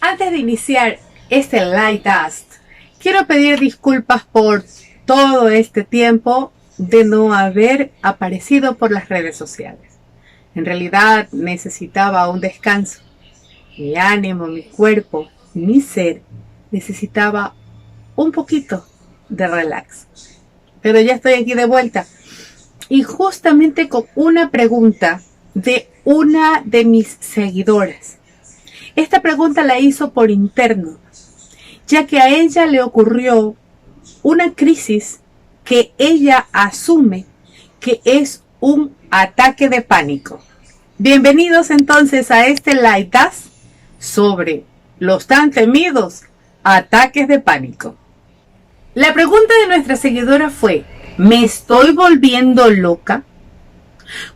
Antes de iniciar este Lightcast, quiero pedir disculpas por todo este tiempo de no haber aparecido por las redes sociales. En realidad necesitaba un descanso. Mi ánimo, mi cuerpo, mi ser necesitaba un poquito de relax. Pero ya estoy aquí de vuelta. Y justamente con una pregunta de una de mis seguidoras. Esta pregunta la hizo por interno, ya que a ella le ocurrió una crisis que ella asume que es un ataque de pánico. Bienvenidos entonces a este Lightcast sobre los tan temidos ataques de pánico. La pregunta de nuestra seguidora fue: ¿me estoy volviendo loca?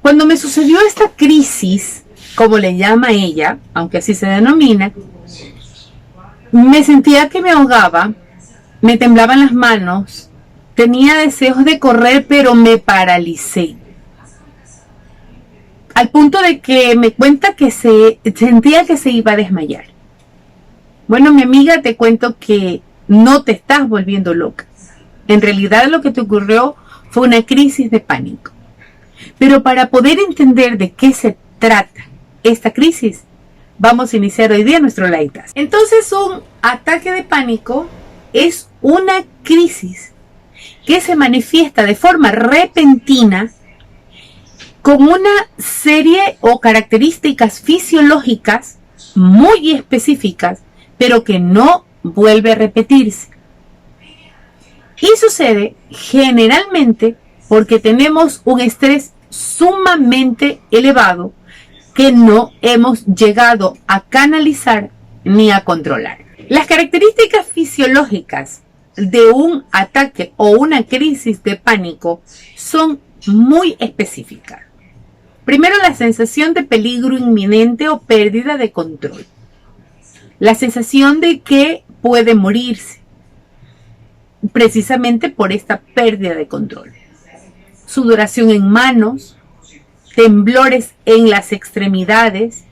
Cuando me sucedió esta crisis, como le llama ella, aunque así se denomina, me sentía que me ahogaba, me temblaban las manos, tenía deseos de correr, pero me paralicé. Al punto de que me cuenta que sentía que se iba a desmayar. Bueno, mi amiga, te cuento que no te estás volviendo loca. En realidad lo que te ocurrió fue una crisis de pánico. Pero para poder entender de qué se trata esta crisis, vamos a iniciar hoy día nuestro Lightcast. Entonces, un ataque de pánico es una crisis que se manifiesta de forma repentina con una serie o características fisiológicas muy específicas, pero que no vuelve a repetirse. Y sucede generalmente porque tenemos un estrés sumamente elevado que no hemos llegado a canalizar ni a controlar. Las características fisiológicas de un ataque o una crisis de pánico son muy específicas. Primero, la sensación de peligro inminente o pérdida de control. La sensación de que puede morirse, precisamente por esta pérdida de control. Sudoración en manos, temblores en las extremidades,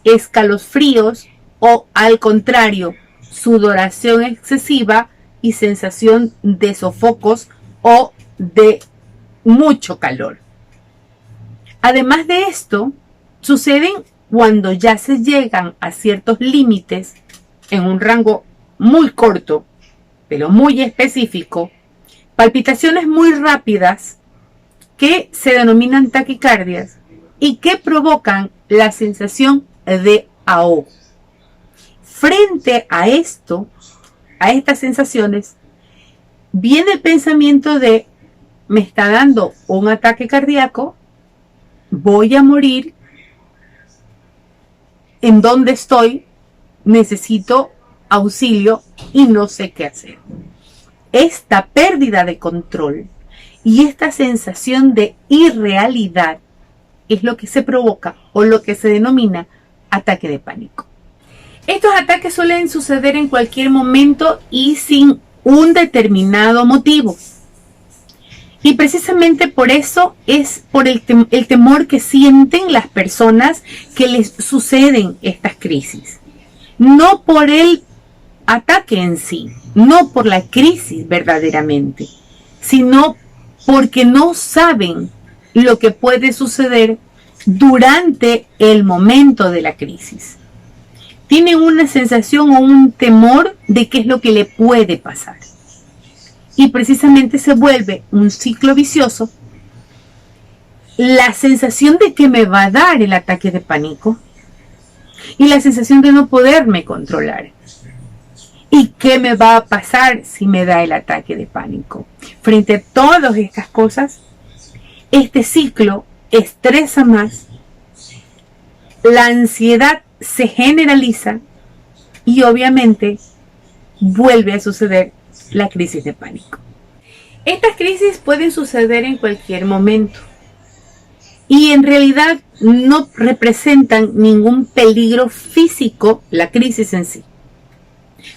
escalofríos o, al contrario, sudoración excesiva y sensación de sofocos o de mucho calor. Además de esto, suceden cuando ya se llegan a ciertos límites en un rango muy corto, pero muy específico, palpitaciones muy rápidas que se denominan taquicardias y que provocan la sensación de ahogo. Frente a esto, a estas sensaciones, viene el pensamiento de: me está dando un ataque cardíaco, voy a morir, ¿en dónde estoy? Necesito auxilio y no sé qué hacer. Esta pérdida de control y esta sensación de irrealidad es lo que se provoca o lo que se denomina ataque de pánico. Estos ataques suelen suceder en cualquier momento y sin un determinado motivo. Y precisamente por eso es por el temor que sienten las personas que les suceden estas crisis. No por el ataque en sí, no por la crisis verdaderamente, sino porque no saben lo que puede suceder durante el momento de la crisis. Tienen una sensación o un temor de qué es lo que le puede pasar. Y precisamente se vuelve un ciclo vicioso. La sensación de que me va a dar el ataque de pánico y la sensación de no poderme controlar. ¿Y qué me va a pasar si me da el ataque de pánico? Frente a todas estas cosas, este ciclo estresa más, la ansiedad se generaliza y obviamente vuelve a suceder la crisis de pánico. Estas crisis pueden suceder en cualquier momento y en realidad no representan ningún peligro físico la crisis en sí,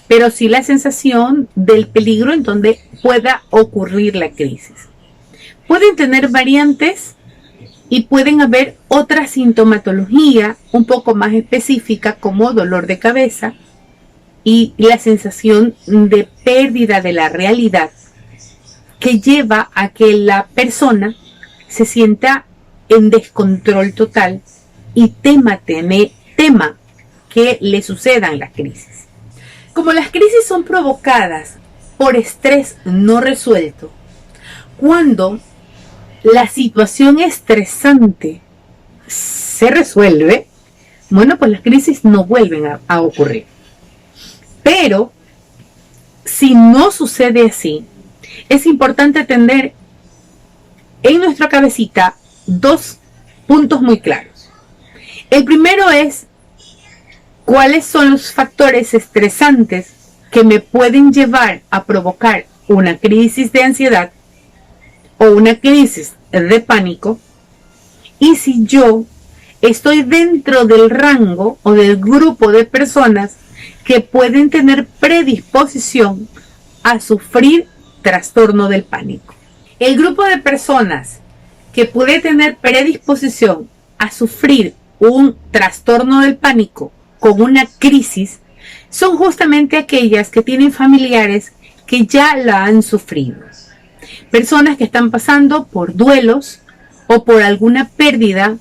pero sí la sensación del peligro en donde pueda ocurrir la crisis. Pueden tener variantes y pueden haber otra sintomatología un poco más específica como dolor de cabeza, y la sensación de pérdida de la realidad que lleva a que la persona se sienta en descontrol total y tema que le sucedan las crisis. Como las crisis son provocadas por estrés no resuelto, cuando la situación estresante se resuelve, bueno, pues las crisis no vuelven a ocurrir. Pero si no sucede así, es importante tener en nuestra cabecita dos puntos muy claros. El primero es cuáles son los factores estresantes que me pueden llevar a provocar una crisis de ansiedad o una crisis de pánico, y si yo estoy dentro del rango o del grupo de personas que pueden tener predisposición a sufrir trastorno del pánico. El grupo de personas que puede tener predisposición a sufrir un trastorno del pánico con una crisis son justamente aquellas que tienen familiares que ya la han sufrido. Personas que están pasando por duelos o por alguna pérdida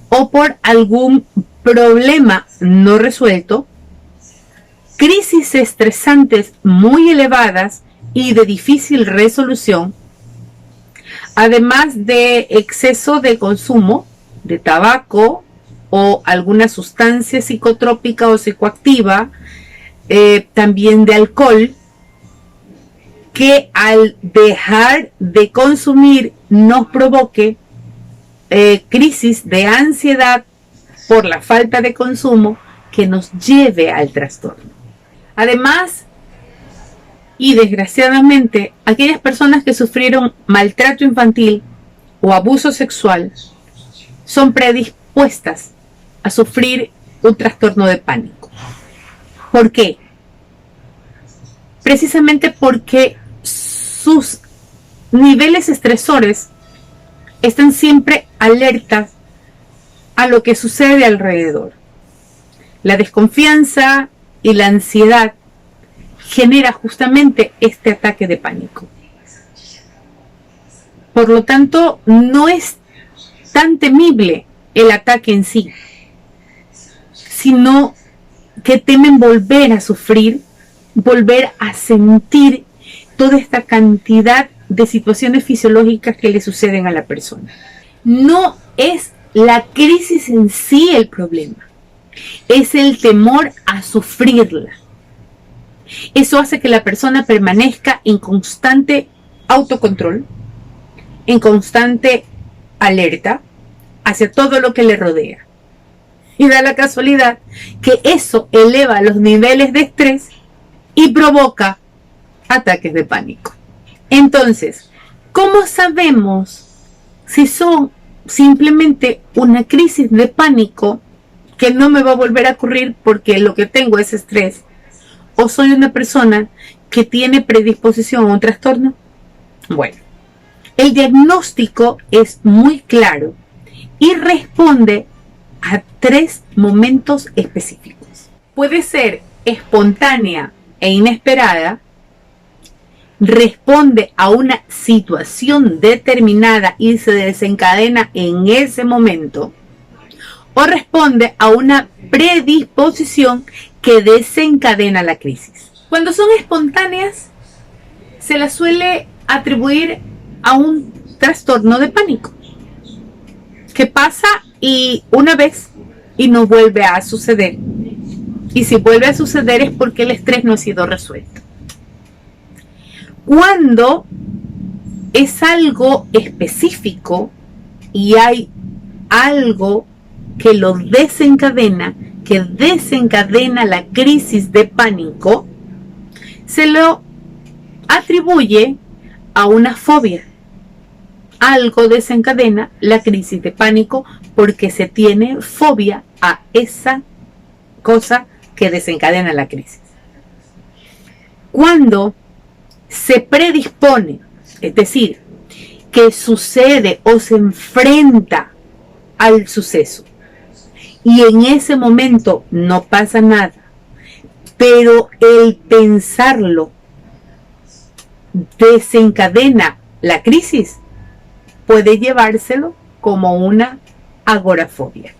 o por algún problema no resuelto, crisis estresantes muy elevadas y de difícil resolución, además de exceso de consumo de tabaco o alguna sustancia psicotrópica o psicoactiva, también de alcohol, que al dejar de consumir nos provoque crisis de ansiedad por la falta de consumo que nos lleve al trastorno. Además, y desgraciadamente, aquellas personas que sufrieron maltrato infantil o abuso sexual son predispuestas a sufrir un trastorno de pánico. ¿Por qué? Precisamente porque sus niveles estresores están siempre alertas a lo que sucede alrededor. La desconfianza y la ansiedad genera justamente este ataque de pánico. Por lo tanto, no es tan temible el ataque en sí, sino que temen volver a sufrir, volver a sentir toda esta cantidad de situaciones fisiológicas que le suceden a la persona. No es la crisis en sí el problema, es el temor a sufrirla. Eso hace que la persona permanezca en constante autocontrol, en constante alerta hacia todo lo que le rodea. Y da la casualidad que eso eleva los niveles de estrés y provoca ataques de pánico. Entonces, ¿cómo sabemos si son simplemente una crisis de pánico que no me va a volver a ocurrir porque lo que tengo es estrés? ¿O soy una persona que tiene predisposición a un trastorno? Bueno, el diagnóstico es muy claro y responde a 3 momentos específicos. Puede ser espontánea e inesperada, responde a una situación determinada y se desencadena en ese momento, o responde a una predisposición que desencadena la crisis. Cuando son espontáneas, se las suele atribuir a un trastorno de pánico que pasa y una vez y no vuelve a suceder. Y si vuelve a suceder es porque el estrés no ha sido resuelto. Cuando es algo específico y hay algo que lo desencadena, que desencadena la crisis de pánico, se lo atribuye a una fobia. Algo desencadena la crisis de pánico porque se tiene fobia a esa cosa que desencadena la crisis. Cuando se predispone, es decir, que sucede o se enfrenta al suceso y en ese momento no pasa nada, pero el pensarlo desencadena la crisis, puede llevárselo como una agorafobia.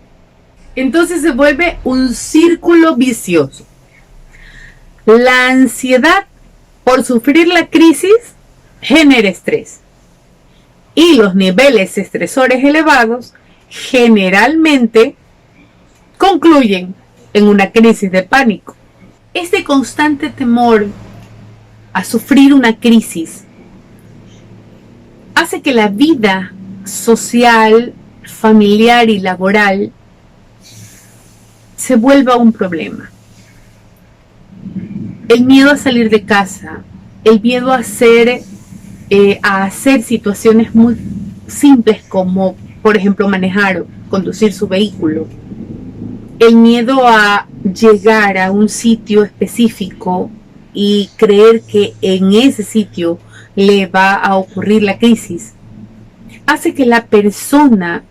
Entonces se vuelve un círculo vicioso. La ansiedad por sufrir la crisis genera estrés. Y los niveles estresores elevados generalmente concluyen en una crisis de pánico. Este constante temor a sufrir una crisis hace que la vida social, familiar y laboral se vuelva un problema. El miedo a salir de casa, el miedo a hacer situaciones muy simples como, por ejemplo, manejar o conducir su vehículo, el miedo a llegar a un sitio específico y creer que en ese sitio le va a ocurrir la crisis, hace que la persona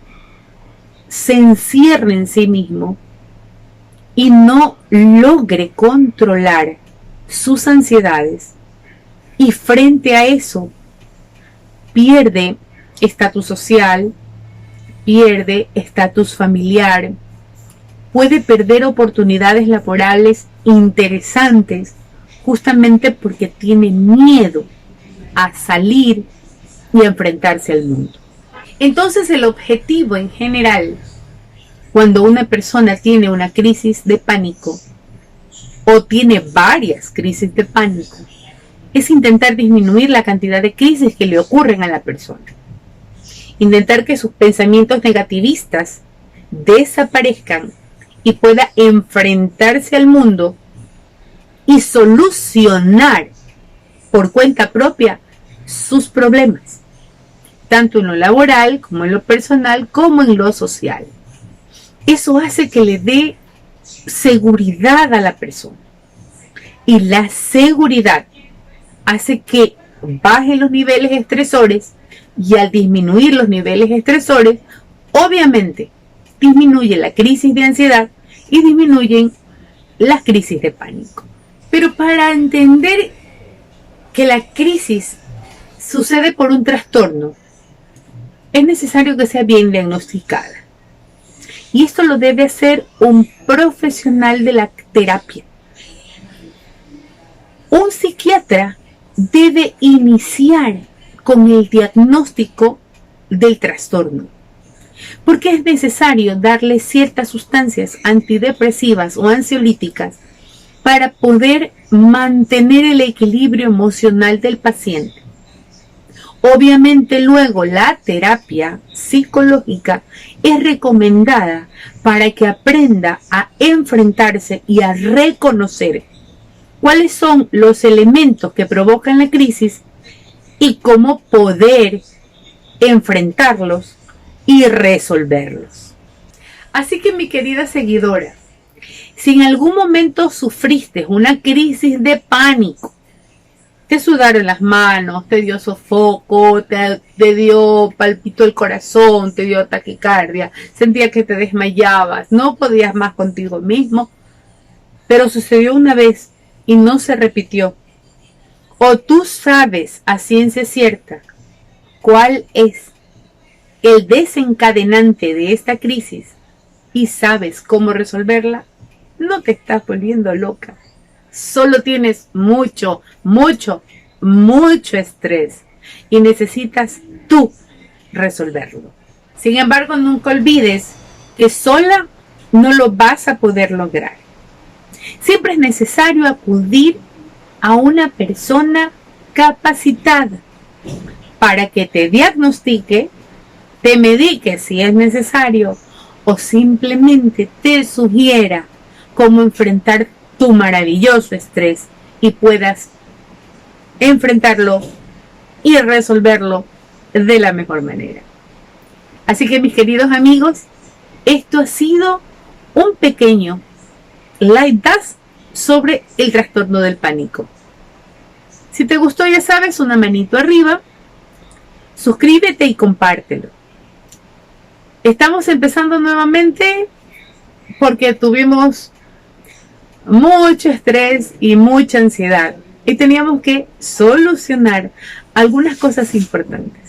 se encierre en sí mismo y no logre controlar sus ansiedades, y frente a eso pierde estatus social, pierde estatus familiar, puede perder oportunidades laborales interesantes justamente porque tiene miedo a salir y a enfrentarse al mundo. Entonces el objetivo en general, cuando una persona tiene una crisis de pánico o tiene varias crisis de pánico, es intentar disminuir la cantidad de crisis que le ocurren a la persona. Intentar que sus pensamientos negativistas desaparezcan y pueda enfrentarse al mundo y solucionar por cuenta propia sus problemas, tanto en lo laboral como en lo personal como en lo social. Eso hace que le dé seguridad a la persona, y la seguridad hace que baje los niveles estresores, y al disminuir los niveles estresores, obviamente disminuye la crisis de ansiedad y disminuyen las crisis de pánico. Pero para entender que la crisis sucede por un trastorno, es necesario que sea bien diagnosticada. Y esto lo debe hacer un profesional de la terapia. Un psiquiatra debe iniciar con el diagnóstico del trastorno, porque es necesario darle ciertas sustancias antidepresivas o ansiolíticas para poder mantener el equilibrio emocional del paciente. Obviamente luego la terapia psicológica es recomendada para que aprenda a enfrentarse y a reconocer cuáles son los elementos que provocan la crisis y cómo poder enfrentarlos y resolverlos. Así que, mi querida seguidora, si en algún momento sufriste una crisis de pánico, te sudaron las manos, te dio sofoco, te dio palpito el corazón, te dio taquicardia, sentías que te desmayabas, no podías más contigo mismo, pero sucedió una vez y no se repitió, o tú sabes a ciencia cierta cuál es el desencadenante de esta crisis y sabes cómo resolverla, no te estás volviendo loca. Solo tienes mucho estrés y necesitas tú resolverlo. Sin embargo, nunca olvides que sola no lo vas a poder lograr. Siempre es necesario acudir a una persona capacitada para que te diagnostique, te medique si es necesario o simplemente te sugiera cómo enfrentar tu maravilloso estrés y puedas enfrentarlo y resolverlo de la mejor manera. Así que, mis queridos amigos, esto ha sido un pequeño light dust sobre el trastorno del pánico. Si te gustó, ya sabes, una manito arriba, suscríbete y compártelo. Estamos empezando nuevamente porque tuvimos mucho estrés y mucha ansiedad. Y teníamos que solucionar algunas cosas importantes.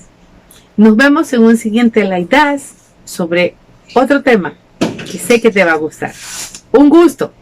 Nos vemos en un siguiente Like That sobre otro tema que sé que te va a gustar. Un gusto.